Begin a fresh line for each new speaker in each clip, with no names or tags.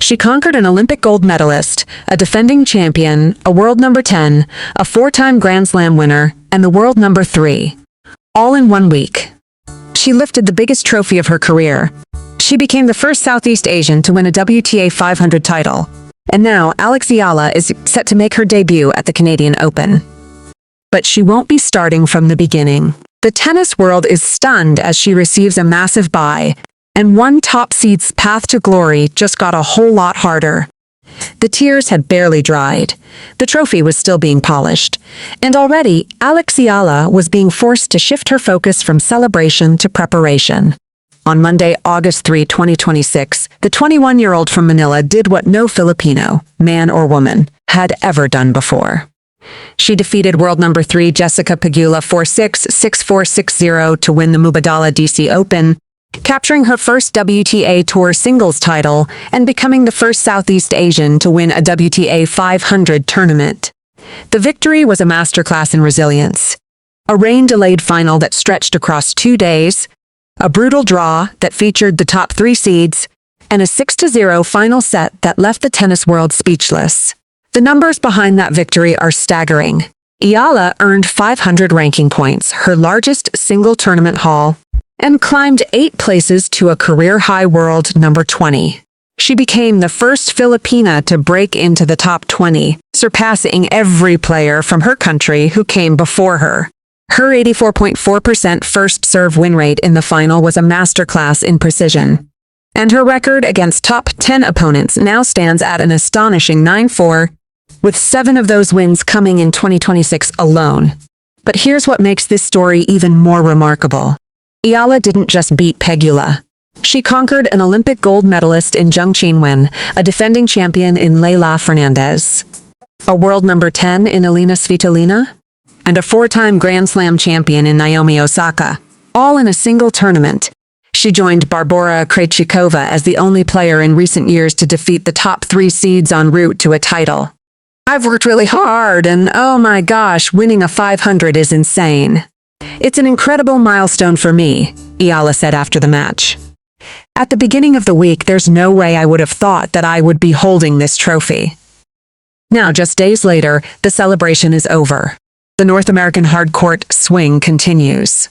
She conquered an Olympic gold medalist, a defending champion, a world number 10, a four-time Grand Slam winner, and the world number 3. All in 1 week. She lifted the biggest trophy of her career. She became the first Southeast Asian to win a WTA 500 title. And now, Eala is set to make her debut at the Canadian Open. But she won't be starting from the beginning. The tennis world is stunned as she receives a massive bye, and one top seed's path to glory just got a whole lot harder. The tears had barely dried. The trophy was still being polished. And already, Eala was being forced to shift her focus from celebration to preparation. On Monday, August 3, 2026, the 21-year-old from Manila did what no Filipino, man or woman, had ever done before. She defeated world number 3 Jessica Pegula 4-6, 6-4, 6-0 to win the Mubadala DC Open, capturing her first WTA Tour singles title and becoming the first Southeast Asian to win a WTA 500 tournament. The victory was a masterclass in resilience. A rain-delayed final that stretched across 2 days, a brutal draw that featured the top 3 seeds, and a 6-0 final set that left the tennis world speechless. The numbers behind that victory are staggering. Eala earned 500 ranking points, her largest single tournament haul, and climbed 8 places to a career-high world number 20. She became the first Filipina to break into the top 20, surpassing every player from her country who came before her. Her 84.4% first serve win rate in the final was a masterclass in precision. And her record against top 10 opponents now stands at an astonishing 9-4, with 7 of those wins coming in 2026 alone. But here's what makes this story even more remarkable. Eala didn't just beat Pegula. She conquered an Olympic gold medalist in Zheng Qinwen, a defending champion in Eala Fernandez, a world number 10 in Aryna Sabalenka, and a 4-time Grand Slam champion in Naomi Osaka, all in a single tournament. She joined Barbora Krejcikova as the only player in recent years to defeat the top 3 seeds en route to a title. "I've worked really hard, and oh my gosh, winning a 500 is insane. It's an incredible milestone for me," Eala said after the match. "At the beginning of the week, there's no way I would have thought that I would be holding this trophy." Now, just days later, the celebration is over. The North American hardcourt swing continues.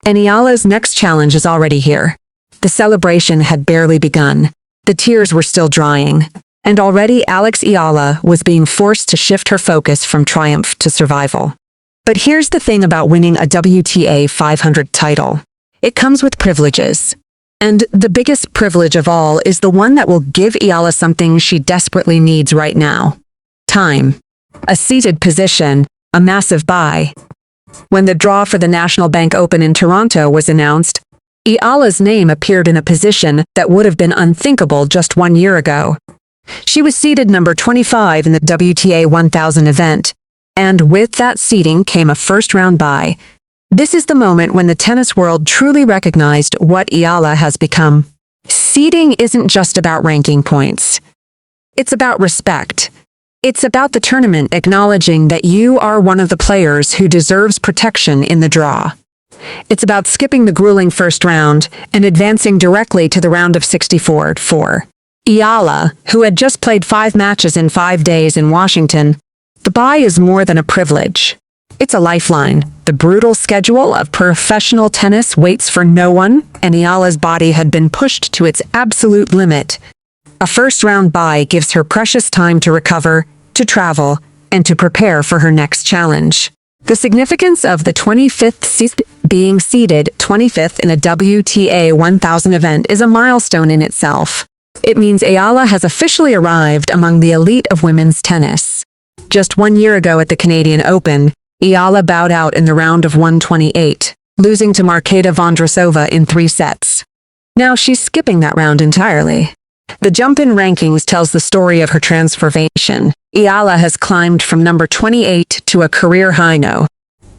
And Eala's next challenge is already here. The celebration had barely begun. The tears were still drying. And already Eala was being forced to shift her focus from triumph to survival. But here's the thing about winning a WTA 500 title. It comes with privileges. And the biggest privilege of all is the one that will give Eala something she desperately needs right now. Time. A seated position. A massive bye. When the draw for the National Bank Open in Toronto was announced, Eala's name appeared in a position that would have been unthinkable just 1 year ago. She was seeded number 25 in the WTA 1000 event, and with that seeding came a first-round bye. This is the moment when the tennis world truly recognized what Eala has become. Seeding isn't just about ranking points. It's about respect. It's about the tournament acknowledging that you are one of the players who deserves protection in the draw. It's about skipping the grueling first round and advancing directly to the round of 64 for Eala, who had just played 5 matches in 5 days in Washington. The bye is more than a privilege. It's a lifeline. The brutal schedule of professional tennis waits for no one, and Eala's body had been pushed to its absolute limit. A first-round bye gives her precious time to recover, to travel, and to prepare for her next challenge. The significance of the 25th seed being seeded 25th in a WTA 1000 event is a milestone in itself. It means Eala has officially arrived among the elite of women's tennis. Just 1 year ago at the Canadian Open, Eala bowed out in the round of 128, losing to Marketa Vondrasova in 3 sets. Now she's skipping that round entirely. The jump in rankings tells the story of her transformation. Eala has climbed from number 28 to a career high no.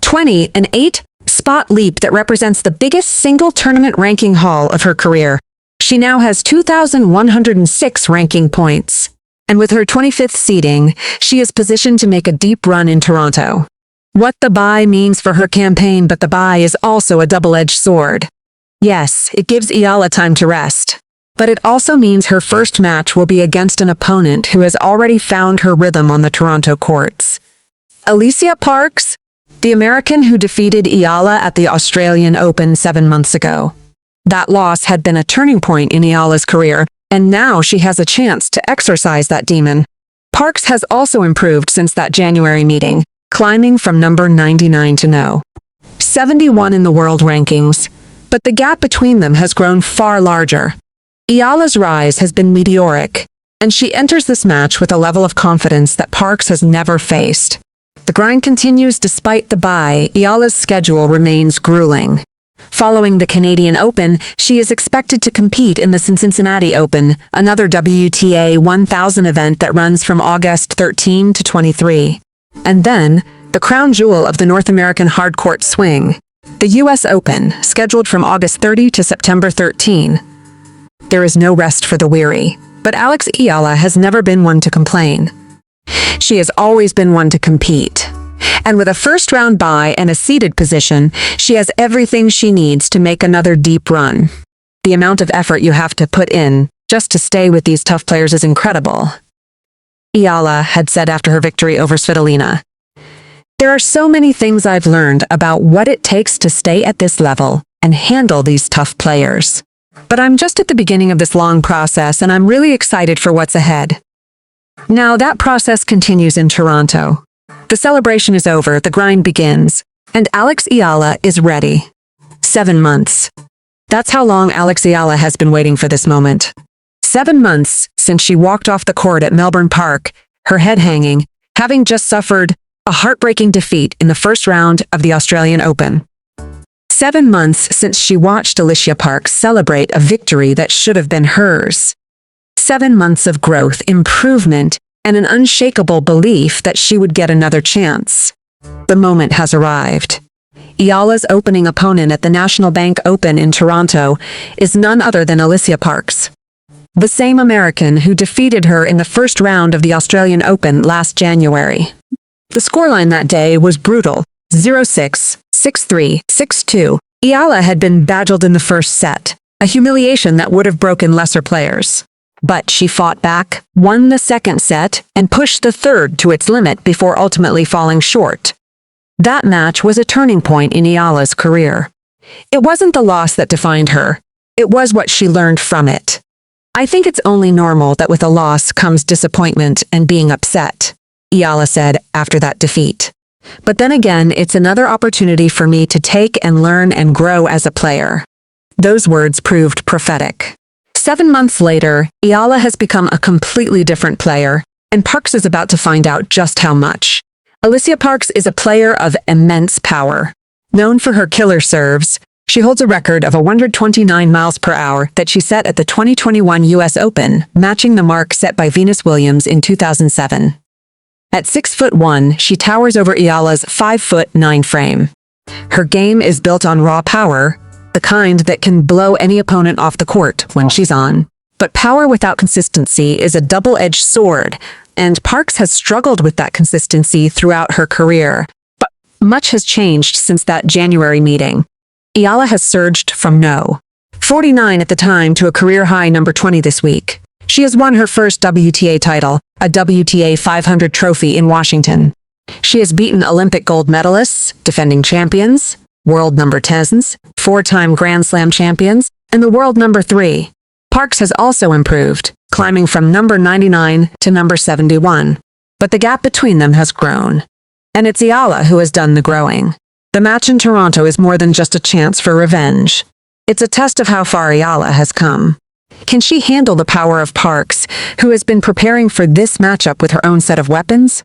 20, an 8-spot leap that represents the biggest single tournament ranking haul of her career. She now has 2,106 ranking points. And with her 25th seeding, she is positioned to make a deep run in Toronto. What the bye means for her campaign, but the bye is also a double-edged sword. Yes, it gives Eala time to rest. But it also means her first match will be against an opponent who has already found her rhythm on the Toronto courts. Alicia Parks, the American who defeated Eala at the Australian Open 7 months ago. That loss had been a turning point in Eala's career, and now she has a chance to exorcise that demon. Parks has also improved since that January meeting, climbing from number 99 to no. 71 in the world rankings, but the gap between them has grown far larger. Eala's rise has been meteoric, and she enters this match with a level of confidence that Parks has never faced. The grind continues despite the bye. Eala's schedule remains grueling. Following the Canadian Open, she is expected to compete in the Cincinnati Open, another WTA 1000 event that runs from August 13 to 23. And then, the crown jewel of the North American hardcourt swing, the US Open, scheduled from August 30 to September 13. There is no rest for the weary, but Eala has never been one to complain. She has always been one to compete. And with a first-round bye and a seeded position, she has everything she needs to make another deep run. The amount of effort you have to put in just to stay with these tough players is incredible. Eala had said after her victory over Svitolina, "There are so many things I've learned about what it takes to stay at this level and handle these tough players. But I'm just at the beginning of this long process, and I'm really excited for what's ahead." Now that process continues in Toronto. The celebration is over, the grind begins, and Eala is ready. 7 months. That's how long Eala has been waiting for this moment. 7 months since she walked off the court at Melbourne Park, her head hanging, having just suffered a heartbreaking defeat in the first round of the Australian Open. 7 months since she watched Alicia Parks celebrate a victory that should have been hers. 7 months of growth, improvement, and an unshakable belief that she would get another chance. The moment has arrived. Eala's opening opponent at the National Bank Open in Toronto is none other than Alicia Parks, the same American who defeated her in the first round of the Australian Open last January. The scoreline that day was brutal, 0-6, 6-3, 6-2. Eala had been badgered in the first set, a humiliation that would have broken lesser players. But she fought back, won the second set, and pushed the third to its limit before ultimately falling short. That match was a turning point in Eala's career. It wasn't the loss that defined her. It was what she learned from it. "I think it's only normal that with a loss comes disappointment and being upset," Eala said after that defeat. "But then again, it's another opportunity for me to take and learn and grow as a player." Those words proved prophetic. 7 months later, Eala has become a completely different player, and Parks is about to find out just how much. Alicia Parks is a player of immense power. Known for her killer serves, she holds a record of 129 miles per hour that she set at the 2021 US Open, matching the mark set by Venus Williams in 2007. At 6'1", she towers over Eala's 5'9" frame. Her game is built on raw power, the kind that can blow any opponent off the court when she's on. But power without consistency is a double-edged sword, and Parks has struggled with that consistency throughout her career. But much has changed since that January meeting. Eala has surged from no. 49 at the time to a career-high number 20 this week. She has won her first WTA title, a WTA 500 trophy in Washington. She has beaten Olympic gold medalists, defending champions, world number 10s, 4-time Grand Slam champions, and the world number 3. Parks has also improved, climbing from number 99 to number 71. But the gap between them has grown. And it's Eala who has done the growing. The match in Toronto is more than just a chance for revenge. It's a test of how far Eala has come. Can she handle the power of Parks, who has been preparing for this matchup with her own set of weapons?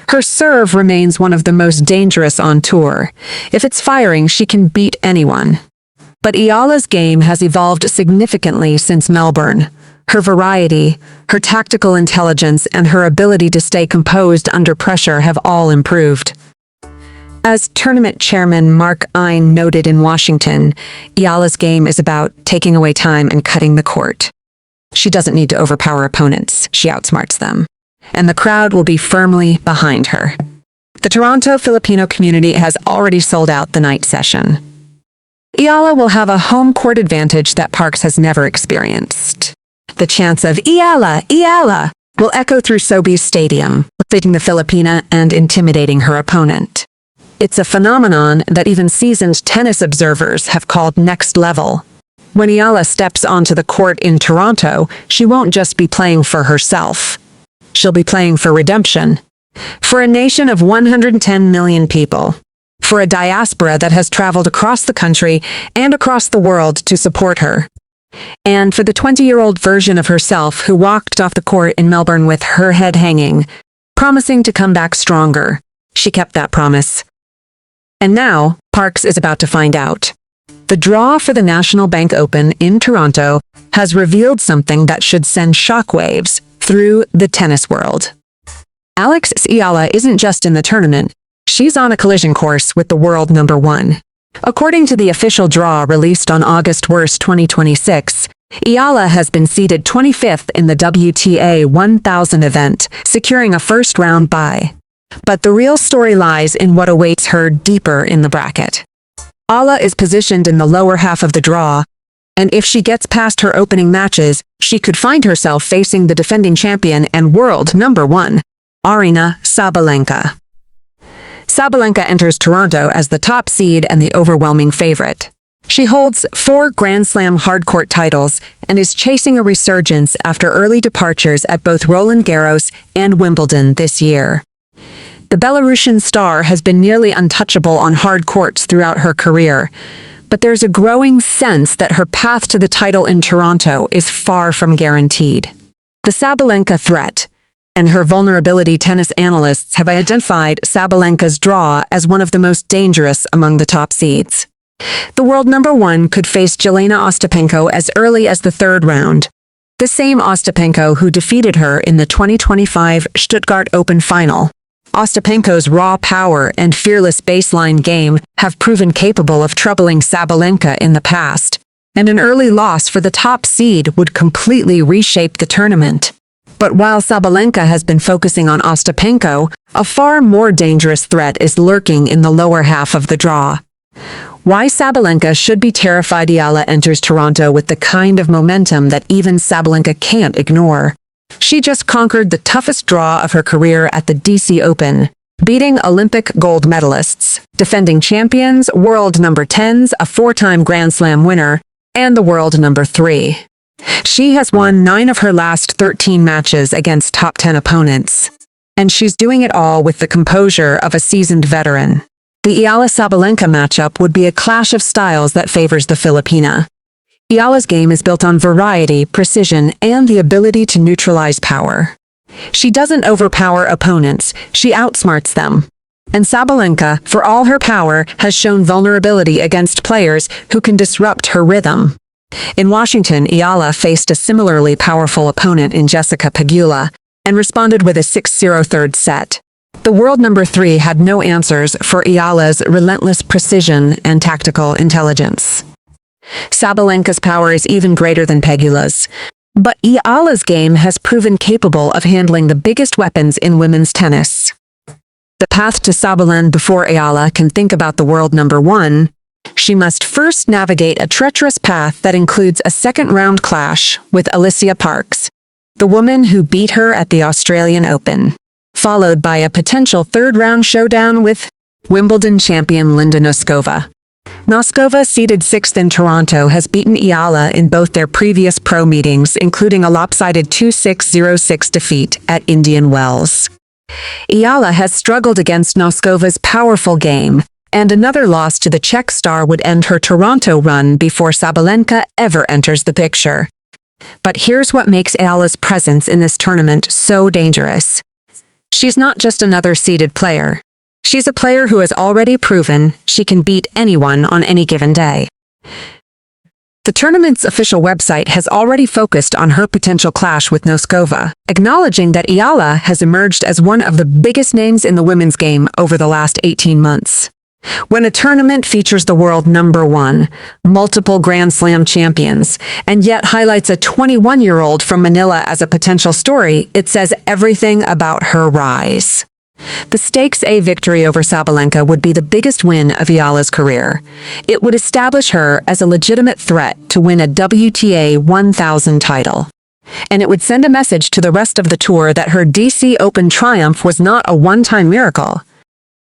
Her serve remains one of the most dangerous on tour. If it's firing, she can beat anyone. But Eala's game has evolved significantly since Melbourne. Her variety, her tactical intelligence, and her ability to stay composed under pressure have all improved. As tournament chairman Mark Ein noted in Washington, Eala's game is about taking away time and cutting the court. She doesn't need to overpower opponents, she outsmarts them. And the crowd will be firmly behind her. The Toronto Filipino community has already sold out the night session. Eala will have a home court advantage that Parks has never experienced. The chants of Eala, Eala will echo through Sobeys Stadium, fitting the Filipina and intimidating her opponent. It's a phenomenon that even seasoned tennis observers have called next level. When Eala steps onto the court in Toronto, she won't just be playing for herself. She'll be playing for redemption. For a nation of 110 million people. For a diaspora that has traveled across the country and across the world to support her. And for the 20-year-old version of herself who walked off the court in Melbourne with her head hanging, promising to come back stronger. She kept that promise. And now, Parks is about to find out. The draw for the National Bank Open in Toronto has revealed something that should send shockwaves through the tennis world. Alex's Eala isn't just in the tournament, she's on a collision course with the world number 1. According to the official draw released on August 1, 2026, Eala has been seeded 25th in the WTA 1000 event, securing a first-round bye. But the real story lies in what awaits her deeper in the bracket. Eala is positioned in the lower half of the draw, and if she gets past her opening matches, she could find herself facing the defending champion and world number 1, Aryna Sabalenka. Sabalenka enters Toronto as the top seed and the overwhelming favorite. She holds 4 Grand Slam hardcourt titles and is chasing a resurgence after early departures at both Roland Garros and Wimbledon this year. The Belarusian star has been nearly untouchable on hard courts throughout her career, but there's a growing sense that her path to the title in Toronto is far from guaranteed. The Sabalenka threat and her vulnerability tennis analysts have identified Sabalenka's draw as one of the most dangerous among the top seeds. The world number 1 could face Jelena Ostapenko as early as the 3rd round, the same Ostapenko who defeated her in the 2025 Stuttgart Open final. Ostapenko's raw power and fearless baseline game have proven capable of troubling Sabalenka in the past, and an early loss for the top seed would completely reshape the tournament. But while Sabalenka has been focusing on Ostapenko, a far more dangerous threat is lurking in the lower half of the draw. Why Sabalenka should be terrified? Eala enters Toronto with the kind of momentum that even Sabalenka can't ignore. She just conquered the toughest draw of her career at the DC Open, beating Olympic gold medalists, defending champions, world number 10s, a 4-time Grand Slam winner, and the world number 3. She has won 9 of her last 13 matches against top 10 opponents. And she's doing it all with the composure of a seasoned veteran. The Eala-Sabalenka matchup would be a clash of styles that favors the Filipina. Eala's game is built on variety, precision, and the ability to neutralize power. She doesn't overpower opponents, she outsmarts them. And Sabalenka, for all her power, has shown vulnerability against players who can disrupt her rhythm. In Washington, Eala faced a similarly powerful opponent in Jessica Pegula and responded with a 6-0 third set. The world number 3 had no answers for Eala's relentless precision and tactical intelligence. Sabalenka's power is even greater than Pegula's, but Eala's game has proven capable of handling the biggest weapons in women's tennis. The path to Sabalenka before Eala can think about the world number 1, she must first navigate a treacherous path that includes a second-round clash with Alicia Parks, the woman who beat her at the Australian Open, followed by a potential third-round showdown with Wimbledon champion Linda Noskova. Noskova, seeded 6th in Toronto, has beaten Eala in both their previous pro meetings, including a lopsided 2-6-0-6 defeat at Indian Wells. Eala has struggled against Noskova's powerful game, and another loss to the Czech star would end her Toronto run before Sabalenka ever enters the picture. But here's what makes Eala's presence in this tournament so dangerous. She's not just another seeded player. She's a player who has already proven she can beat anyone on any given day. The tournament's official website has already focused on her potential clash with Noskova, acknowledging that Eala has emerged as one of the biggest names in the women's game over the last 18 months. When a tournament features the world number 1, multiple Grand Slam champions, and yet highlights a 21-year-old from Manila as a potential story, it says everything about her rise. The stakes-A victory over Sabalenka would be the biggest win of Eala's career. It would establish her as a legitimate threat to win a WTA 1000 title. And it would send a message to the rest of the tour that her DC Open triumph was not a one-time miracle.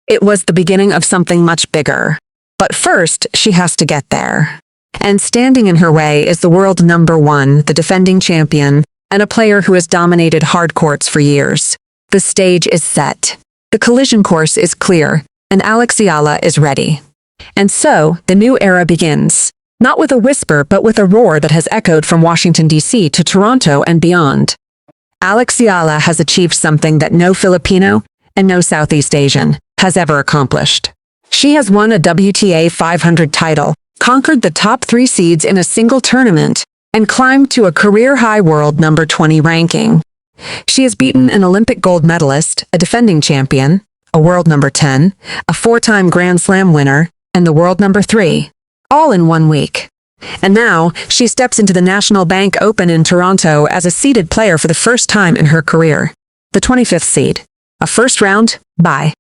It was the beginning of something much bigger. But first, she has to get there. And standing in her way is the world number one, the defending champion, and a player who has dominated hard courts for years. The stage is set. The collision course is clear, and Eala is ready. And so, the new era begins. Not with a whisper, but with a roar that has echoed from Washington, D.C. to Toronto and beyond. Eala has achieved something that no Filipino, and no Southeast Asian, has ever accomplished. She has won a WTA 500 title, conquered the top 3 seeds in a single tournament, and climbed to a career-high world number 20 ranking. She has beaten an Olympic gold medalist, a defending champion, a world number 10, a 4-time Grand Slam winner, and the world number 3, all in 1 week. And now, she steps into the National Bank Open in Toronto as a seeded player for the first time in her career. The 25th seed. A first round bye.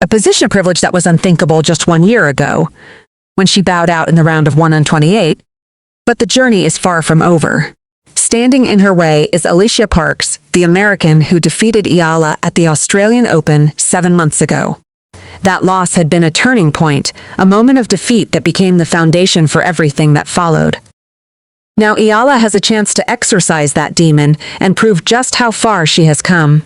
A position of privilege that was unthinkable just 1 year ago, when she bowed out in the round of 1-28. But the journey is far from over. Standing in her way is Alicia Parks, the American who defeated Eala at the Australian Open 7 months ago. That loss had been a turning point, a moment of defeat that became the foundation for everything that followed. Now Eala has a chance to exorcise that demon and prove just how far she has come.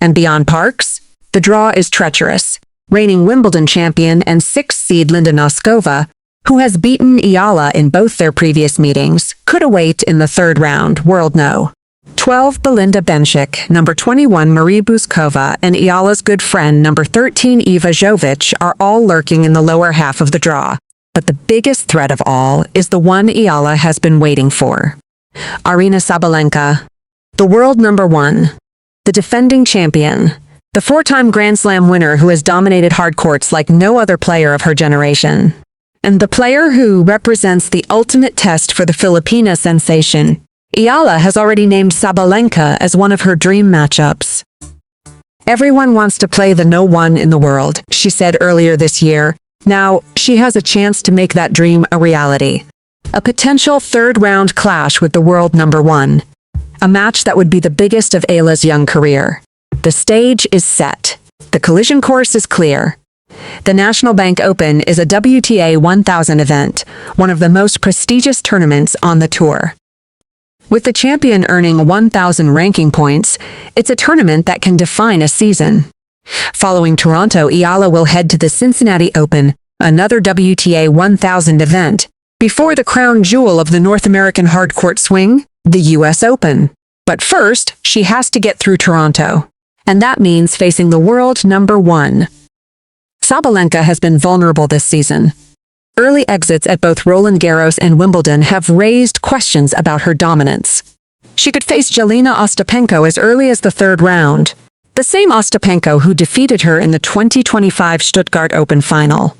And beyond Parks, the draw is treacherous. Reigning Wimbledon champion and 6th seed Linda Noskova, who has beaten Eala in both their previous meetings, could await in the 3rd round, world no. 12 Belinda Bencic, number 21 Marie Buzkova, and Eala's good friend number 13 Eva Jovic are all lurking in the lower half of the draw. But the biggest threat of all is the one Eala has been waiting for. Aryna Sabalenka, the world number 1, the defending champion, the 4-time Grand Slam winner who has dominated hard courts like no other player of her generation. And the player who represents the ultimate test for the Filipina sensation. Eala has already named Sabalenka as one of her dream matchups. Everyone wants to play the no one in the world, she said earlier this year. Now, she has a chance to make that dream a reality. A potential 3rd round clash with the world number 1. A match that would be the biggest of Eala's young career. The stage is set. The collision course is clear. The National Bank Open is a WTA 1000 event, one of the most prestigious tournaments on the tour. With the champion earning 1,000 ranking points, it's a tournament that can define a season. Following Toronto, Eala will head to the Cincinnati Open, another WTA 1000 event, before the crown jewel of the North American hardcourt swing, the US Open. But first, she has to get through Toronto. And that means facing the world number 1. Sabalenka has been vulnerable this season. Early exits at both Roland Garros and Wimbledon have raised questions about her dominance. She could face Jelena Ostapenko as early as the 3rd round, the same Ostapenko who defeated her in the 2025 Stuttgart Open final.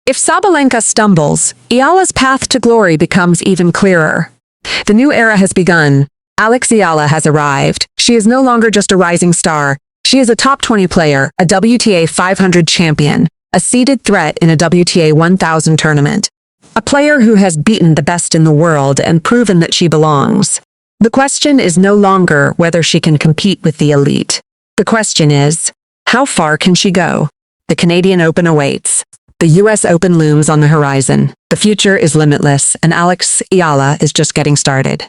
If Sabalenka stumbles, Eala's path to glory becomes even clearer. The new era has begun. Eala has arrived. She is no longer just a rising star. She is a top 20 player, a WTA 500 champion, a seeded threat in a WTA 1000 tournament. A player who has beaten the best in the world and proven that she belongs. The question is no longer whether she can compete with the elite. The question is, how far can she go? The Canadian Open awaits. The US Open looms on the horizon. The future is limitless, and Eala is just getting started.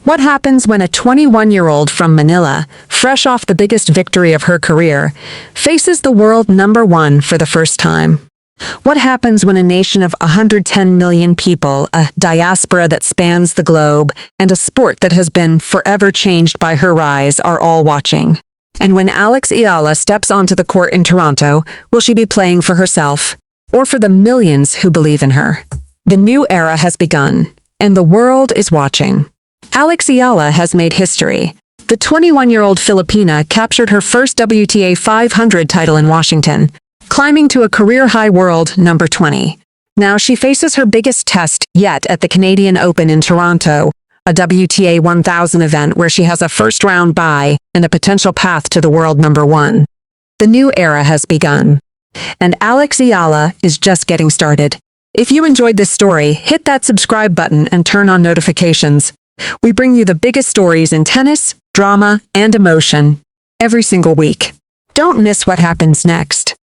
What happens when a 21-year-old from Manila, fresh off the biggest victory of her career, faces the world number 1 for the first time? What happens when a nation of 110 million people, a diaspora that spans the globe, and a sport that has been forever changed by her rise are all watching? And when Eala steps onto the court in Toronto, will she be playing for herself, or for the millions who believe in her? The new era has begun, and the world is watching. Eala has made history. The 21-year-old Filipina captured her first WTA 500 title in Washington, climbing to a career-high world number 20. Now she faces her biggest test yet at the Canadian Open in Toronto, a WTA 1000 event where she has a first-round bye and a potential path to the world number 1. The new era has begun. And Eala is just getting started. If you enjoyed this story, hit that subscribe button and turn on notifications. We bring you the biggest stories in tennis, drama, and emotion every single week. Don't miss what happens next.